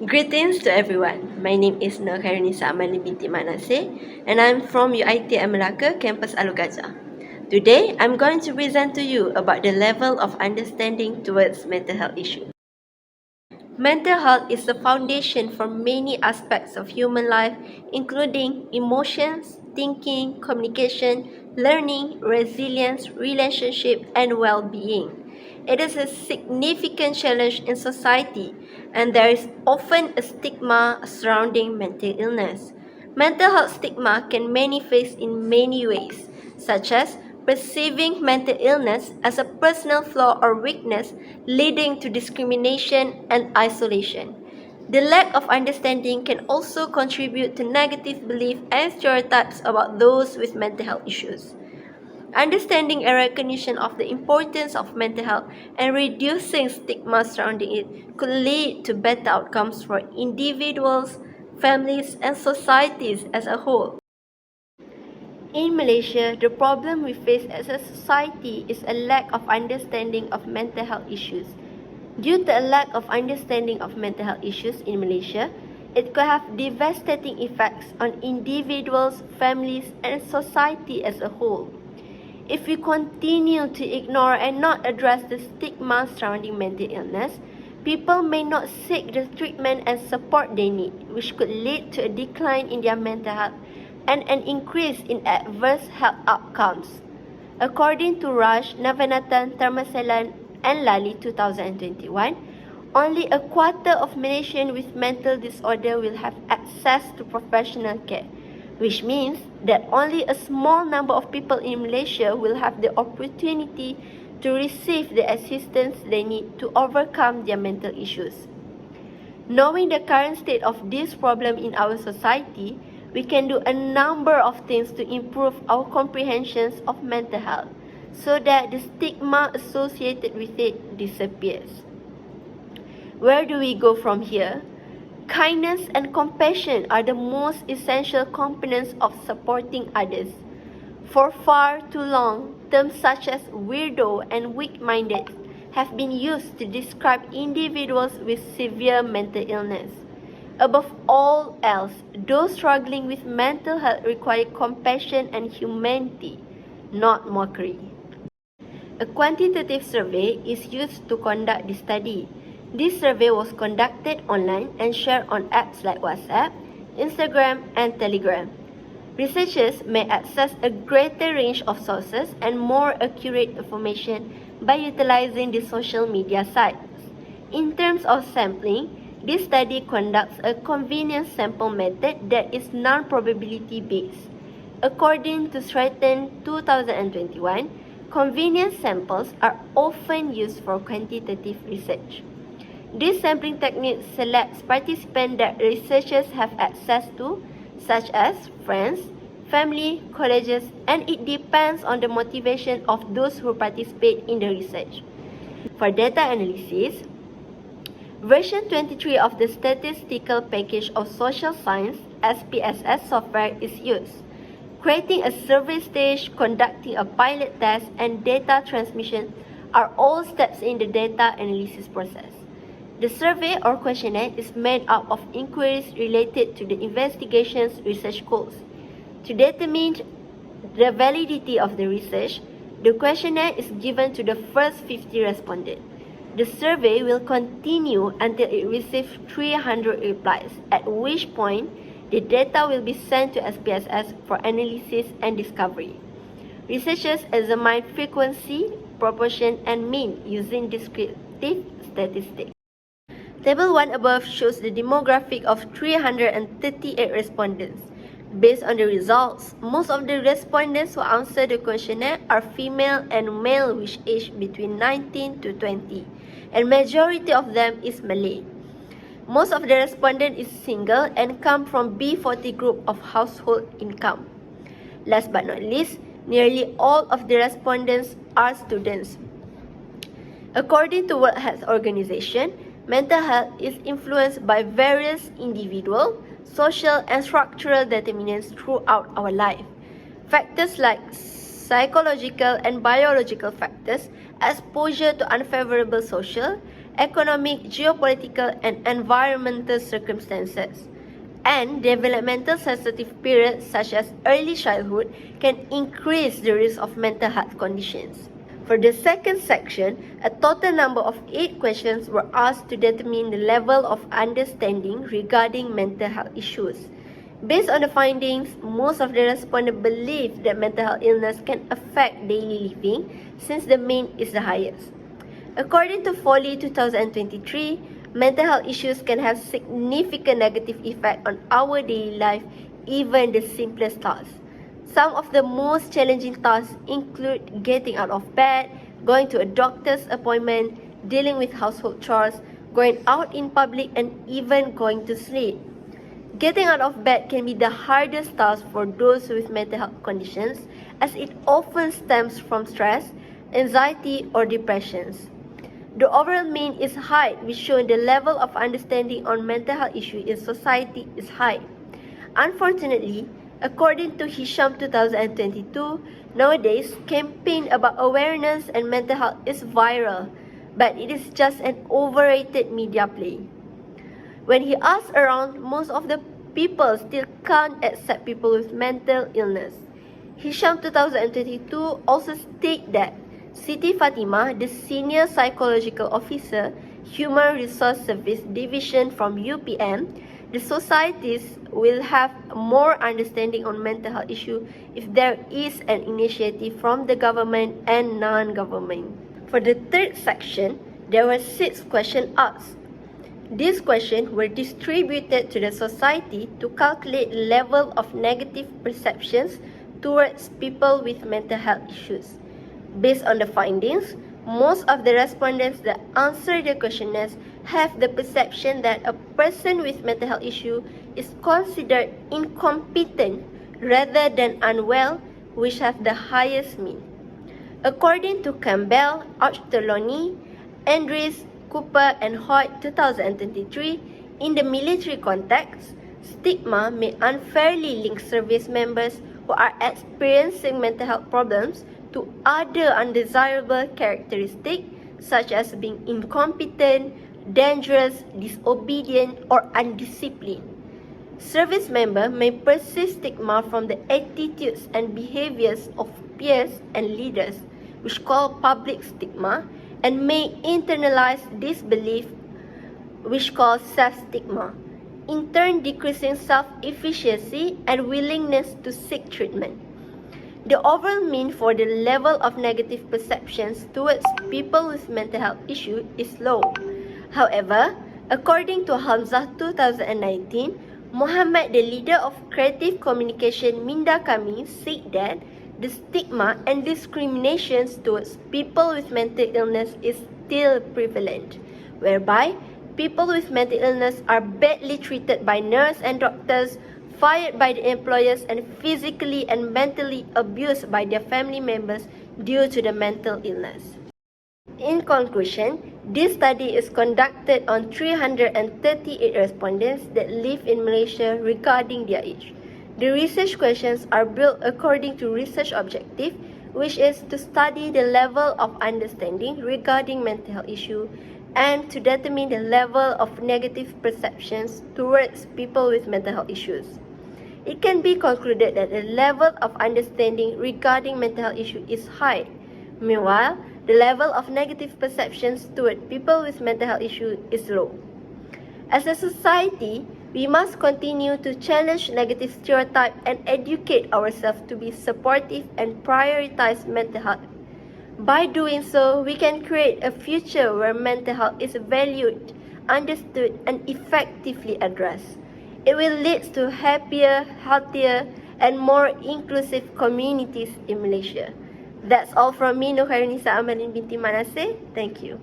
Greetings to everyone. My name is QHAIRUNNISA AMALIN binti NASIR and I'm from UiTM Melaka, Campus Alor Gajah. Today, I'm going to present to you about the level of understanding towards mental health issues. Mental health is the foundation for many aspects of human life, including emotions, thinking, communication, learning, resilience, relationship, and well-being. It is a significant challenge in society, and there is often a stigma surrounding mental illness. Mental health stigma can manifest in many ways, such as perceiving mental illness as a personal flaw or weakness, leading to discrimination and isolation. The lack of understanding can also contribute to negative beliefs and stereotypes about those with mental health issues. Understanding and recognition of the importance of mental health and reducing stigma surrounding it could lead to better outcomes for individuals, families, and societies as a whole. In Malaysia, the problem we face as a society is a lack of understanding of mental health issues. Due to a lack of understanding of mental health issues in Malaysia, it could have devastating effects on individuals, families, and society as a whole. If we continue to ignore and not address the stigma surrounding mental illness, people may not seek the treatment and support they need, which could lead to a decline in their mental health and an increase in adverse health outcomes. According to Raj, Navanathan, Tharmasalan, and Lali 2021, only a quarter of Malaysians with mental disorder will have access to professional care, which means that only a small number of people in Malaysia will have the opportunity to receive the assistance they need to overcome their mental issues. Knowing the current state of this problem in our society, we can do a number of things to improve our comprehensions of mental health so that the stigma associated with it disappears. Where do we go from here? Kindness and compassion are the most essential components of supporting others. For far too long, terms such as weirdo and weak-minded have been used to describe individuals with severe mental illness. Above all else, those struggling with mental health require compassion and humanity, not mockery. A quantitative survey is used to conduct this study. This survey was conducted online and shared on apps like WhatsApp, Instagram, and Telegram. Researchers may access a greater range of sources and more accurate information by utilizing the social media sites. In terms of sampling, this study conducts a convenience sample method that is non-probability based. According to Stratton 2021, convenience samples are often used for quantitative research. This sampling technique selects participants that researchers have access to, such as friends, family, colleges, and it depends on the motivation of those who participate in the research. For data analysis, version 23 of the Statistical Package of Social Science (SPSS) software is used. Creating a survey stage, conducting a pilot test, and data transmission are all steps in the data analysis process. The survey or questionnaire is made up of inquiries related to the investigation's research goals. To determine the validity of the research, the questionnaire is given to the first 50 respondents. The survey will continue until it receives 300 replies, at which point the data will be sent to SPSS for analysis and discovery. Researchers examine frequency, proportion, and mean using descriptive statistics. Table 1 above shows the demographic of 338 respondents. Based on the results, most of the respondents who answered the questionnaire are female and male which age between 19 to 20, and majority of them is Malay. Most of the respondents is single and come from B40 group of household income. Last but not least, nearly all of the respondents are students. According to World Health Organization, mental health is influenced by various individual, social, and structural determinants throughout our life. Factors like psychological and biological factors, exposure to unfavorable social, economic, geopolitical, and environmental circumstances. And developmental sensitive periods such as early childhood can increase the risk of mental health conditions. For the second section, a total number of 8 questions were asked to determine the level of understanding regarding mental health issues. Based on the findings, most of the respondents believe that mental health illness can affect daily living since the mean is the highest. According to Foley 2023, mental health issues can have significant negative effect on our daily life, even the simplest tasks. Some of the most challenging tasks include getting out of bed, going to a doctor's appointment, dealing with household chores, going out in public, and even going to sleep. Getting out of bed can be the hardest task for those with mental health conditions, as it often stems from stress, anxiety, or depressions. The overall mean is high, which shows the level of understanding on mental health issues in society is high. Unfortunately, according to Hisham 2022, nowadays, campaign about awareness and mental health is viral, but it is just an overrated media play. When he asked around, most of the people still can't accept people with mental illness. Hisham 2022 also stated that Siti Fatimah, the Senior Psychological Officer, Human Resource Service Division from UPM, the societies will have more understanding on mental health issues if there is an initiative from the government and non-government. For the third section, there were 6 questions asked. These questions were distributed to the society to calculate the level of negative perceptions towards people with mental health issues. Based on the findings, most of the respondents that answered the questionnaires have the perception that a person with mental health issue is considered incompetent rather than unwell, which have the highest mean. According to Campbell, Archteloni, Andres, Cooper, and Hoyt 2023, in the military context, stigma may unfairly link service members who are experiencing mental health problems to other undesirable characteristics such as being incompetent, dangerous, disobedient, or undisciplined. Service members may persist stigma from the attitudes and behaviors of peers and leaders, which call public stigma, and may internalize this belief, which calls self-stigma, in turn decreasing self-efficacy and willingness to seek treatment. The overall mean for the level of negative perceptions towards people with mental health issues is low. However, according to Hamzah 2019, Muhammad, the leader of Creative Communication Minda Kami, said that the stigma and discriminations towards people with mental illness is still prevalent, whereby people with mental illness are badly treated by nurses and doctors, fired by the employers, and physically and mentally abused by their family members due to the mental illness. In conclusion, this study is conducted on 338 respondents that live in Malaysia regarding their age. The research questions are built according to research objective, which is to study the level of understanding regarding mental health issue and to determine the level of negative perceptions towards people with mental health issues. It can be concluded that the level of understanding regarding mental health issue is high. Meanwhile, the level of negative perceptions toward people with mental health issue is low. As a society, we must continue to challenge negative stereotypes and educate ourselves to be supportive and prioritize mental health. By doing so, we can create a future where mental health is valued, understood, and effectively addressed. It will lead to happier, healthier, and more inclusive communities in Malaysia. That's all from me, QHAIRUNNISA AMALIN binti Manaseh. Thank you.